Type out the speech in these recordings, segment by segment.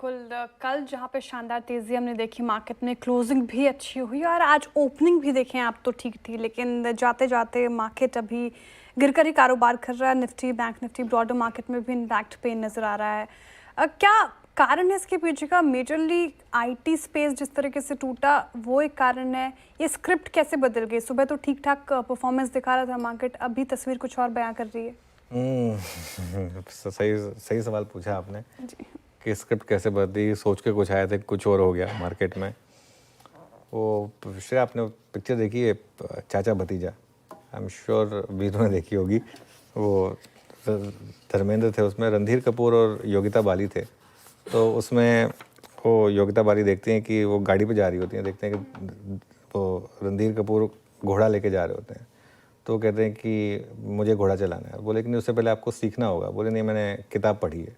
बिल्कुल। कल जहाँ पे शानदार तेज़ी हमने देखी मार्केट में, क्लोजिंग भी अच्छी हुई और आज ओपनिंग भी देखें आप तो ठीक थी, लेकिन जाते-जाते मार्केट अभी गिरकर ही कारोबार कर रहा है। Nifty, bank Nifty, broader market में भी इम्पैक्ट पेन नज़र आ रहा है। क्या कारण है इसके पीछे का? मेजरली आईटी स्पेस जिस तरीके से टूटा वो एक कारण है। ये स्क्रिप्ट कैसे बदल गई? सुबह तो ठीक-ठाक परफॉर्मेंस दिखा रहा था मार्केट, अभी तस्वीर कुछ और बयाँ कर रही है। सही सही सवाल पूछा आपने जी। कि स्क्रिप्ट कैसे बदली, सोच के कुछ आया था, कुछ और हो गया मार्केट में। वो श्रेया, आपने पिक्चर देखी है चाचा भतीजा? आई एम श्योर वीरों ने देखी होगी। वो धर्मेंद्र थे उसमें, रणधीर कपूर और योगिता बाली थे। तो उसमें वो योगिता बाली देखती हैं कि वो गाड़ी पे जा रही होती हैं, देखते हैं कि वो रणधीर कपूर घोड़ा लेके जा रहे होते हैं। तो कहते हैं कि मुझे घोड़ा चलाना है। बोले कि नहीं, उससे पहले आपको सीखना होगा। बोले नहीं, मैंने किताब पढ़ी है।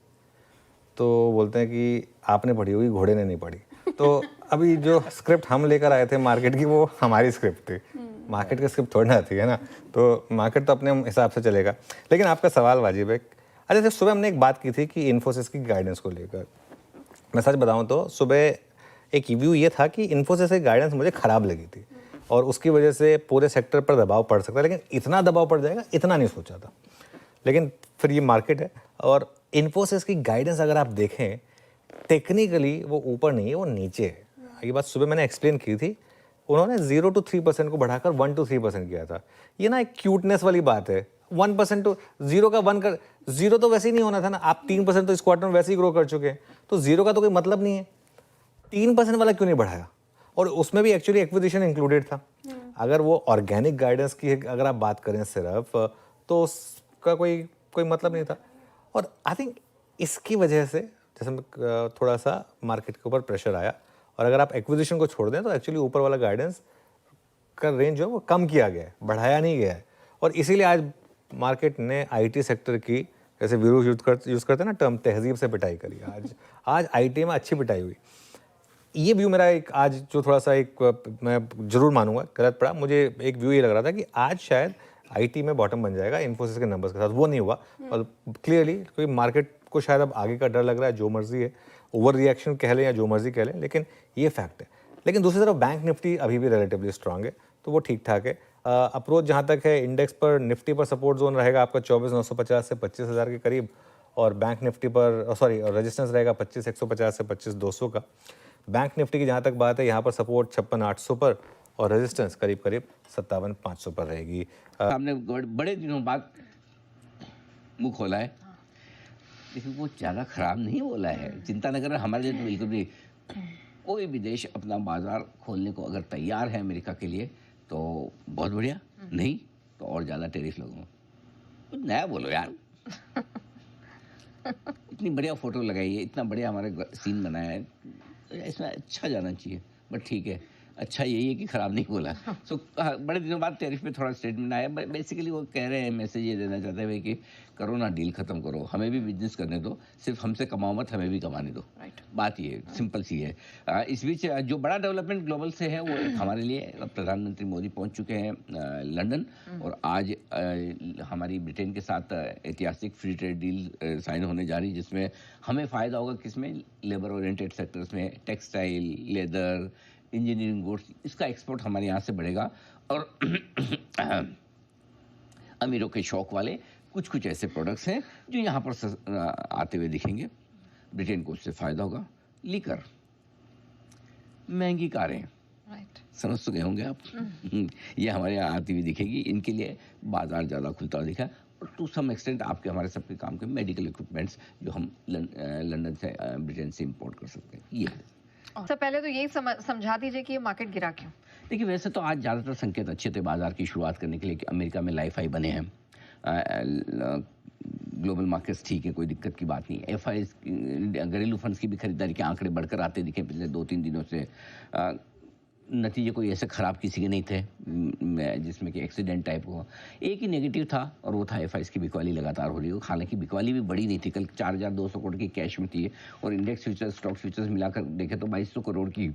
तो बोलते हैं कि आपने पढ़ी होगी, घोड़े ने नहीं पढ़ी। तो अभी जो स्क्रिप्ट हम लेकर आए थे मार्केट की, वो हमारी स्क्रिप्ट थी। मार्केट की स्क्रिप्ट थोड़ी ना थी, है ना। तो मार्केट तो अपने हिसाब से चलेगा। लेकिन आपका सवाल वाजिब है। अच्छा, जब सुबह हमने एक बात की थी कि इन्फोसिस की गाइडेंस को लेकर, मैं सच बताऊं तो सुबह एक व्यू ये था कि इन्फोसिस की गाइडेंस मुझे ख़राब लगी थी और उसकी वजह से पूरे सेक्टर पर दबाव पड़ सकता है, लेकिन इतना दबाव पड़ जाएगा इतना नहीं सोचा था। लेकिन फिर ये मार्केट है और इन्फोसिस की गाइडेंस अगर आप देखें टेक्निकली वो ऊपर नहीं है, वो नीचे है। ये बात सुबह मैंने एक्सप्लेन की थी। उन्होंने 0 to 3% को बढ़ाकर 1 to 3% किया था। ये ना एक क्यूटनेस वाली बात है। 1% तो 0 का 1 कर, 0 तो वैसे ही नहीं होना था ना। आप 3% तो इस क्वार्टर में वैसे ही ग्रो कर चुके हैं, तो 0 का तो कोई मतलब नहीं है। 3% वाला क्यों नहीं बढ़ाया? और उसमें भी एक्चुअली एक्विजिशन इंक्लूडेड था। अगर वो ऑर्गेनिक गाइडेंस की अगर आप बात करें सिर्फ, तो उसका कोई कोई मतलब नहीं था। और आई थिंक इसकी वजह से जैसे थोड़ा सा मार्केट के ऊपर प्रेशर आया। और अगर आप एक्विजिशन को छोड़ दें तो एक्चुअली ऊपर वाला गाइडेंस का रेंज जो है वो कम किया गया है, बढ़ाया नहीं गया है। और इसीलिए आज मार्केट ने आईटी सेक्टर की, जैसे वीरू यूज करते हैं ना टर्म, तहजीब से पिटाई करी। आज आईटी में अच्छी पिटाई हुई। ये व्यू मेरा एक आज जो थोड़ा सा एक मैं जरूर मानूंगा गलत पड़ा। मुझे एक व्यू ये लग रहा था कि आज शायद आईटी में बॉटम बन जाएगा इन्फोसिस के नंबर्स के साथ। वो नहीं हुआ और क्लियरली क्योंकि मार्केट को शायद अब आगे का डर लग रहा है। जो मर्जी है, ओवर रिएक्शन कह लें या जो मर्जी कह लें, लेकिन ये फैक्ट है। लेकिन दूसरी तरफ बैंक निफ्टी अभी भी रिलेटिवली स्ट्रांग है, तो वो ठीक ठाक है। अप्रोच जहाँ तक है, इंडेक्स पर निफ्टी पर सपोर्ट जोन रहेगा आपका 24,950 से 25,000 के करीब, और बैंक निफ्टी पर रेजिस्टेंस रहेगा 25,150 से 25,200 का। बैंक निफ्टी की जहाँ तक बात है, यहाँ पर सपोर्ट 56,800 पर और रेजिस्टेंस करीब करीब 57,500 पर रहेगी। हमने बड़े दिनों बाद मुंह खोला है, लेकिन वो ज़्यादा खराब नहीं बोला है। चिंता न करें, हमारे लिए तो बिल्कुल भी। कोई भी देश अपना बाजार खोलने को अगर तैयार है अमेरिका के लिए तो बहुत बढ़िया, नहीं तो और ज़्यादा टैरिफ लगूंगा। कुछ नया बोलो यार। इतनी बढ़िया फोटो लगाई है, इतना बढ़िया हमारा सीन बनाया है, इसमें अच्छा जाना चाहिए। बट ठीक है, अच्छा यही है कि ख़राब नहीं बोला। सो बड़े दिनों बाद टैरिफ पे थोड़ा स्टेटमेंट आया। बेसिकली वो कह रहे हैं, मैसेज ये देना चाहते हैं कि करो ना डील, ख़त्म करो, हमें भी बिजनेस करने दो, सिर्फ हमसे कमाओ मत, हमें भी कमाने दो। बात ये सिंपल सी है। इस बीच जो बड़ा डेवलपमेंट ग्लोबल से है वो एक हमारे लिए, प्रधानमंत्री मोदी पहुंच चुके हैं लंदन, और आज हमारी ब्रिटेन के साथ ऐतिहासिक फ्री ट्रेड डील साइन होने जा रही है, जिसमें हमें फ़ायदा होगा। किसमें? लेबर ओरिएंटेड सेक्टर्स में, टेक्सटाइल, लेदर, इंजीनियरिंग गुड्स, इसका एक्सपोर्ट हमारे यहाँ से बढ़ेगा। और अमीरों के शौक वाले कुछ कुछ ऐसे प्रोडक्ट्स हैं जो यहाँ पर आते हुए दिखेंगे। ब्रिटेन को उससे फ़ायदा होगा। लीकर, महंगी कारें, समझ तो गए होंगे आप। ये हमारे यहाँ आती हुई दिखेगी। इनके लिए बाजार ज़्यादा खुलता हुआ दिखा। और टू सम एक्सटेंट आपके हमारे सबके काम के मेडिकल इक्विपमेंट्स जो हम लंदन से, ब्रिटेन से इंपोर्ट कर सकते हैं। ये सबसे पहले तो यही समझा दीजिए कि ये मार्केट गिरा क्यों। देखिए, वैसे तो आज ज़्यादातर संकेत अच्छे थे बाजार की शुरुआत करने के लिए कि अमेरिका में लाइफ हाई बने हैं। ग्लोबल मार्केट्स ठीक है, कोई दिक्कत की बात नहीं। एफआईज, घरेलू फंड्स की भी खरीदारी के आंकड़े बढ़कर आते दिखे पिछले 2-3 दिनों से। नतीजे कोई ऐसे ख़राब किसी के नहीं थे जिसमें कि एक्सीडेंट टाइप हो। एक ही नेगेटिव था और वो था एफआईज की बिकवाली लगातार हो रही हो। हालांकि बिकवाली भी बड़ी नहीं थी, कल 4,200 करोड़ की कैश में थी, और इंडेक्स फ्यूचर्स, स्टॉक फ्यूचर्स मिलाकर देखें तो 2,200 करोड़ की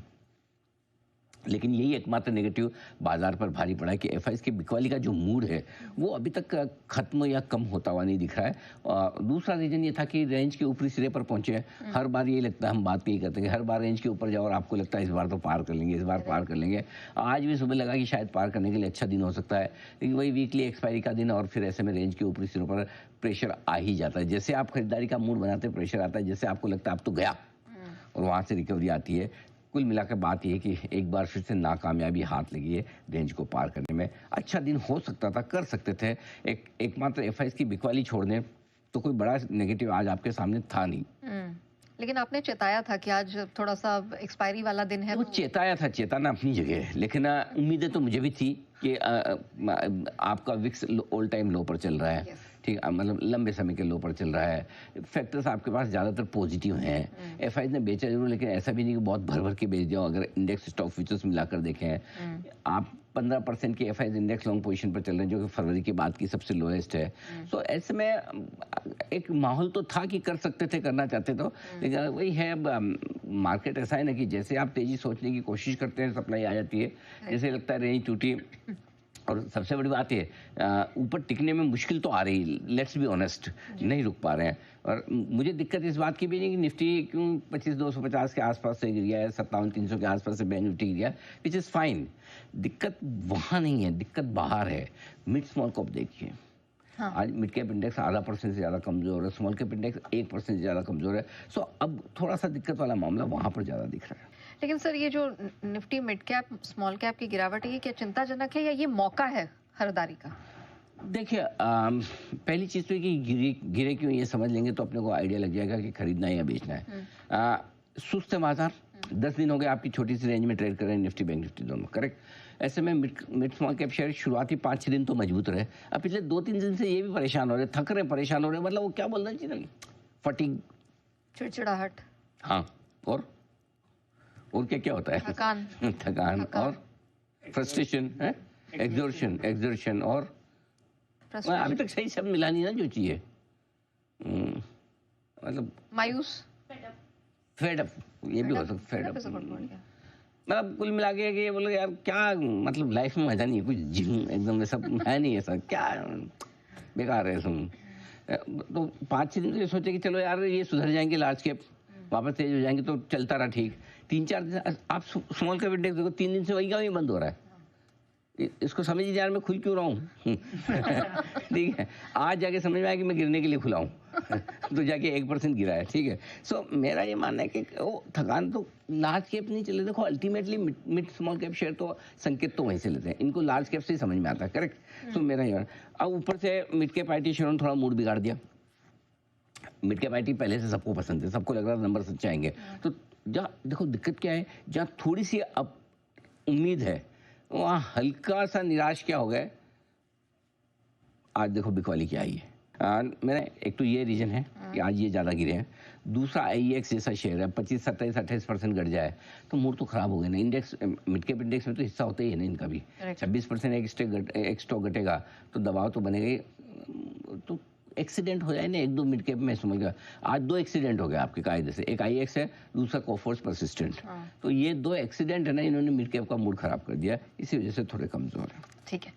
लेकिन यही एकमात्र नेगेटिव बाजार पर भारी पड़ा है कि एफआईज के बिकवाली का जो मूड है वो अभी तक खत्म या कम होता हुआ नहीं दिख रहा है। और दूसरा रीजन ये था कि रेंज के ऊपरी सिरे पर पहुंचे हैं। हर बार ये लगता है, हम बात यही करते हैं कि हर बार रेंज के ऊपर जाओ और आपको लगता है इस बार तो पार कर लेंगे, इस बार पार कर लेंगे। आज भी सुबह लगा कि शायद पार करने के लिए अच्छा दिन हो सकता है, लेकिन वही वीकली एक्सपायरी का दिन और फिर ऐसे में रेंज के ऊपरी सिरों पर प्रेशर आ ही जाता है। जैसे आप खरीदारी का मूड बनाते हैं प्रेशर आता है, जैसे आपको लगता है अब तो गया और वहाँ से रिकवरी आती है। कुल मिलाकर बात यह है कि एक बार फिर से नाकामयाबी हाथ लगी है रेंज को पार करने में। अच्छा दिन हो सकता था, कर सकते थे, एकमात्र एफआईज की बिकवाली छोड़ दें तो कोई बड़ा नेगेटिव आज आपके सामने था नहीं। लेकिन आपने चेताया था कि आज थोड़ा सा एक्सपायरी वाला दिन है। वो चेताया था, चेताना अपनी जगह है, लेकिन उम्मीदें तो मुझे भी थी कि आपका विक्स ऑल टाइम लो पर चल रहा है, ठीक है, मतलब लंबे समय के लो पर चल रहा है। फैक्टर्स आपके पास ज़्यादातर पॉजिटिव हैं। एफआईज ने बेचा जरूर, लेकिन ऐसा भी नहीं कि बहुत भर भर के बेच दिया। अगर इंडेक्स स्टॉक फ्यूचर्स मिलाकर देखें, आप 15% की एफआईज इंडेक्स लॉन्ग पोजीशन पर चल रहे हैं, जो कि फरवरी के बाद की सबसे लोएस्ट है। तो ऐसे में एक माहौल तो था कि कर सकते थे, करना चाहते तो, लेकिन वही है, मार्केट ऐसा है ना कि जैसे आप तेजी सोचने की कोशिश करते हैं सप्लाई आ जाती है, जैसे लगता है रेंज टूटी। और सबसे बड़ी बात है ऊपर टिकने में मुश्किल तो आ रही, लेट्स बी ऑनेस्ट, नहीं रुक पा रहे हैं। और मुझे दिक्कत इस बात की भी नहीं कि निफ्टी क्यों 25,250 के आसपास से गिर गया है, 57,300 के आसपास से बैंक निफ्टी गिर गया, विच इज़ फाइन। दिक्कत वहाँ नहीं है, दिक्कत बाहर है। मिड स्मॉल कैप देखिए, हाँ। आज मिड कैप इंडेक्स 0.5% से ज़्यादा कमज़ोर है, स्मॉल कैप इंडेक्स 1% से ज़्यादा कमज़ोर है। सो अब थोड़ा सा दिक्कत वाला मामला वहाँ पर ज़्यादा दिख रहा है। लेकिन सर ये जो Nifty mid cap small cap की गिरावट है, ये क्या चिंताजनक है या ये मौका है खरीदारी का? देखिए पहली चीज़ तो कि गिरे क्यों ये समझ लेंगे तो अपने को आइडिया लग जाएगा कि खरीदना है या बेचना है। सुस्त है बाजार, 10 दिन हो गए आपकी छोटी सी रेंज में ट्रेड कर रहे हैं निफ्टी बैंक निफ्टी दोनों, करेक्ट। ऐसे में मिड स्मॉल कैप शेयर शुरुआती 5-6 दिन तो मजबूत रहे। अब पिछले 2-3 दिन से ये भी परेशान हो रहे, थक रहे, परेशान हो रहे, मतलब वो क्या बोलना चाहिए, फटीग, चिड़चिड़ाहट, हाँ, और क्या क्या होता है, थकान और फ्रस्ट्रेशन है, एग्जॉर्शन और अभी तक सही शब्द मिला नहीं ना जो चाहिए, मतलब मायूस, फेड अप, ये भी हो सकता, फेड अप। मतलब कुल मिला के कि बोलो यार क्या, मतलब लाइफ में मजा नहीं है, कुछ एकदम सब है नहीं, ऐसा क्या बेकार है तुम। तो 5-6 दिन से सोचे कि चलो यार ये सुधर जाएंगे, लार्ज कैप वापस तेज हो जाएंगे तो चलता रहा, ठीक। 3-4 दिन आप स्मॉल कैप इंडेक्स देखो, 3 दिन से वही का वही बंद हो रहा है। इसको समझ लीजिए यार मैं खुल क्यों रहा हूँ। ठीक है, आज जाके समझ में आया कि मैं गिरने के लिए खुला हूँ। तो जाके 1% गिरा है, ठीक है। सो मेरा ये मानना है कि वो थकान तो लार्ज कैप नहीं चले। देखो ultimately mid small cap share तो संकेत तो वहीं से लेते हैं, इनको लार्ज कैप से ही समझ में आता है, करेक्ट। सो मेरा ये, अब ऊपर से मिड कैप आईटी शेयरों ने थोड़ा मूड बिगाड़ दिया। मिड कैप आईटी पहले से सबको पसंद है, सबको लग रहा है नंबर अच्छे आएंगे। तो जहाँ देखो दिक्कत क्या है, जहाँ थोड़ी सी अब उम्मीद है वहाँ हल्का सा निराश क्या हो गए, आज देखो बिकवाली क्या आई है। मेरा एक तो ये रीजन है कि आज ये ज़्यादा गिरे हैं। दूसरा आईएक्स जैसा शेयर है, 25-27-28% घट जाए तो मूड तो खराब हो गया ना। इंडेक्स मिड कैप इंडेक्स में तो हिस्सा होता ही है ना इनका भी। 26% एक स्टॉक घटेगा तो दबाव तो बनेगा ही। तो एक्सीडेंट हो जाए ना 1-2 मिड कैप में, समझ गया। आज 2 एक्सीडेंट हो गए आपके कायदे से, एक आईएक्स है, दूसरा कोफोर्स परसिस्टेंट। तो ये 2 एक्सीडेंट है ना, इन्होंने मिड कैप का मूड खराब कर दिया, इसी वजह से थोड़े कमजोर है। ठीक है।